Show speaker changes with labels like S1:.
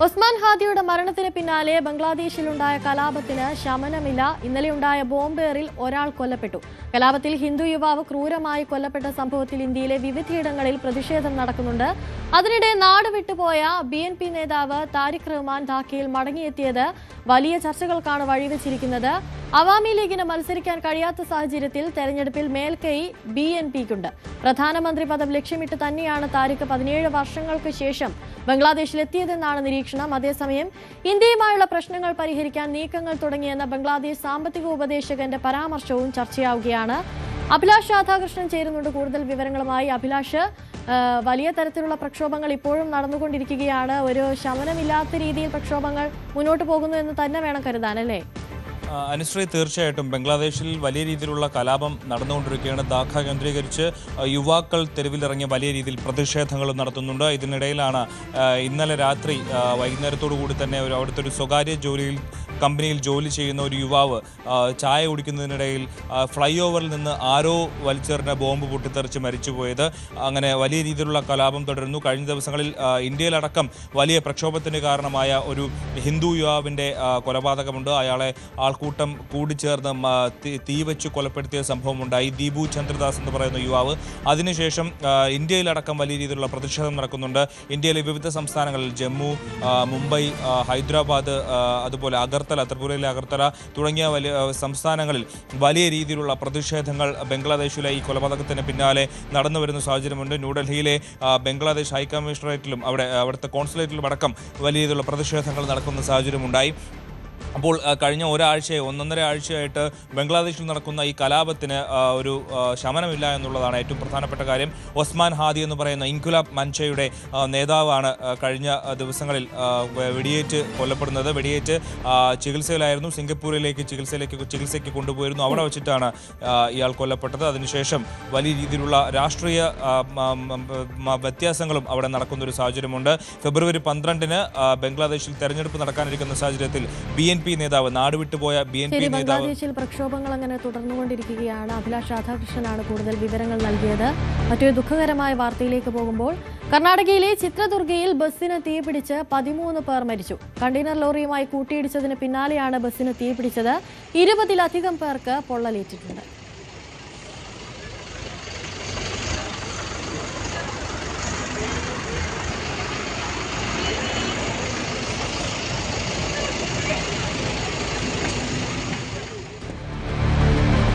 S1: Osman ഹാദിയുടെ മരണത്തിന് പിന്നാലെ ബംഗ്ലാദേശിലുണ്ടായ കലാപത്തിന് ശമനമില്ല. ഇന്നലെയുണ്ടായ ബോംബേറിൽ ഒരാൾ കൊല്ലപ്പെട്ടു. കലാപത്തിൽ ഹിന്ദു യുവാവ് ക്രൂരമായി കൊല്ലപ്പെട്ട സംഭവത്തിൽ ഇന്ത്യയിലെ വിവിധയിടങ്ങളിൽ പ്രതിഷേധം നടക്കുന്നുണ്ട്. അതിനിടെ നാട് വിട്ടുപോയ BNP നേതാവ് താരിഖ് റഹ്മാൻ ധാക്കയിൽ മടങ്ങിയെത്തിയത് വലിയ ചർച്ചകൾക്കാണ് വഴിവെച്ചിരിക്കുന്നത്. അവാമി ലീഗിന് മത്സരിക്കാൻ കഴിയാത്ത സാഹചര്യത്തിൽ തെരഞ്ഞെടുപ്പിൽ മേൽക്കൈ BNPക്കുണ്ട്. പ്രധാനമന്ത്രി പദം ലക്ഷ്യമിട്ട് തന്നെയാണ് താരിഖ് 17 വർഷങ്ങൾക്ക് ശേഷം ബംഗ്ലാദേശിലെത്തിയതെന്നാണ് നിരീക്ഷണം. അതേസമയം ഇന്ത്യയുമായുള്ള പ്രശ്നങ്ങൾ പരിഹരിക്കാൻ നീക്കങ്ങൾ തുടങ്ങിയെന്ന ബംഗ്ലാദേശ് സാമ്പത്തിക ഉപദേശകന്റെ പരാമർശവും ചർച്ചയാവുകയാണ്. അഭിലാഷ് രാധാകൃഷ്ണൻ ചേരുന്നുണ്ട് കൂടുതൽ വിവരങ്ങളുമായി. അഭിലാഷ്, വലിയ തരത്തിലുള്ള പ്രക്ഷോഭങ്ങൾ ഇപ്പോഴും നടന്നുകൊണ്ടിരിക്കുകയാണ്. ഒരു ശമനമില്ലാത്ത രീതിയിൽ പ്രക്ഷോഭങ്ങൾ മുന്നോട്ട് പോകുന്നു എന്ന് തന്നെ വേണം കരുതാൻ, അല്ലേ?
S2: അനുശ്രീ, തീർച്ചയായിട്ടും ബംഗ്ലാദേശിൽ വലിയ രീതിയിലുള്ള കലാപം നടന്നുകൊണ്ടിരിക്കുകയാണ്. ധാക്ക കേന്ദ്രീകരിച്ച് യുവാക്കൾ തെരുവിലിറങ്ങിയ വലിയ രീതിയിൽ പ്രതിഷേധങ്ങളും നടത്തുന്നുണ്ട്. ഇതിനിടയിലാണ് ഇന്നലെ രാത്രി വൈകുന്നേരത്തോടു കൂടി തന്നെ അവിടുത്തെ ഒരു സ്വകാര്യ കമ്പനിയിൽ ജോലി ചെയ്യുന്ന ഒരു യുവാവ് ചായ കുടിക്കുന്നതിനിടയിൽ ഫ്ലൈ ഓവറിൽ നിന്ന് ആരോ വലിച്ചെറിഞ്ഞ ബോംബ് പൊട്ടിത്തെറിച്ച് മരിച്ചുപോയത്. അങ്ങനെ വലിയ രീതിയിലുള്ള കലാപം തുടരുന്നു. കഴിഞ്ഞ ദിവസങ്ങളിൽ ഇന്ത്യയിലടക്കം വലിയ പ്രക്ഷോഭത്തിന് കാരണമായ ഒരു ഹിന്ദു യുവാവിൻ്റെ കൊലപാതകമുണ്ട്. അയാളെ ആൾക്കൂട്ടം കൂടിച്ചേർന്ന് തീവച്ച് കൊലപ്പെടുത്തിയ സംഭവമുണ്ടായി. ദീപു ചന്ദ്രദാസ് എന്ന് പറയുന്ന യുവാവ്. അതിനുശേഷം ഇന്ത്യയിലടക്കം വലിയ രീതിയിലുള്ള പ്രതിഷേധം നടക്കുന്നുണ്ട്. ഇന്ത്യയിലെ വിവിധ സംസ്ഥാനങ്ങളിൽ ജമ്മു, മുംബൈ, ഹൈദരാബാദ്, അതുപോലെ ത്രിപുരയിലെ അഗർത്തല തുടങ്ങിയ വലിയ സംസ്ഥാനങ്ങളിൽ വലിയ രീതിയിലുള്ള പ്രതിഷേധങ്ങൾ ബംഗ്ലാദേശിലെ ഈ കൊലപാതകത്തിന് പിന്നാലെ നടന്നു വരുന്ന സാഹചര്യമുണ്ട്. ന്യൂഡൽഹിയിലെ ബംഗ്ലാദേശ് ഹൈക്കമ്മീഷണറേറ്റിലും അവിടുത്തെ കോൺസുലേറ്റിലും അടക്കം വലിയ രീതിയിലുള്ള പ്രതിഷേധങ്ങൾ നടക്കുന്ന സാഹചര്യമുണ്ടായി. അപ്പോൾ കഴിഞ്ഞ ഒന്നൊന്നര ആഴ്ചയായിട്ട് ബംഗ്ലാദേശിൽ നടക്കുന്ന ഈ കലാപത്തിന് ഒരു ശമനമില്ല എന്നുള്ളതാണ് ഏറ്റവും പ്രധാനപ്പെട്ട കാര്യം. ഒസ്മാൻ ഹാദി എന്ന് പറയുന്ന ഇൻകുലാബ് മൻചയുടെ നേതാവാണ് കഴിഞ്ഞ ദിവസങ്ങളിൽ വെടിയേറ്റ് കൊല്ലപ്പെടുന്നത്. വെടിയേറ്റ് ചികിത്സയിലായിരുന്നു. സിംഗപ്പൂരിലേക്ക് ചികിത്സയ്ക്ക് കൊണ്ടുപോയിരുന്നു. അവിടെ വെച്ചിട്ടാണ് ഇയാൾ കൊല്ലപ്പെട്ടത്. അതിനുശേഷം വലിയ രീതിയിലുള്ള രാഷ്ട്രീയ വ്യത്യാസങ്ങളും അവിടെ നടക്കുന്നൊരു സാഹചര്യമുണ്ട്. ഫെബ്രുവരി 12-ന് ബംഗ്ലാദേശിൽ തെരഞ്ഞെടുപ്പ് നടക്കാനിരിക്കുന്ന സാഹചര്യത്തിൽ BNP നേതാവ്, നാടുവിട്ടുപോയ BNP നേതാവ്.
S1: ബംഗ്ലാദേശിൽ പ്രക്ഷോഭങ്ങൾ അങ്ങനെ തുടർന്നുകൊണ്ടിരിക്കുകയാണ്. അഭിലാഷ് രാധാകൃഷ്ണനാണ് കൂടുതൽ വിവരങ്ങൾ നൽകിയത്. മറ്റൊരു ദുഃഖകരമായ വാർത്തയിലേക്ക് പോകുമ്പോൾ, കർണാടകയിലെ ചിത്രദുർഗയിൽ ബസ്സിന് തീപിടിച്ച് 13 പേർ മരിച്ചു. കണ്ടെയ്നർ ലോറിയുമായി കൂട്ടിയിടിച്ചതിന് പിന്നാലെയാണ് ബസ്സിന് തീപിടിച്ചത്. 20-ലധികം പേർക്ക് പൊള്ളലേറ്റിട്ടുണ്ട്.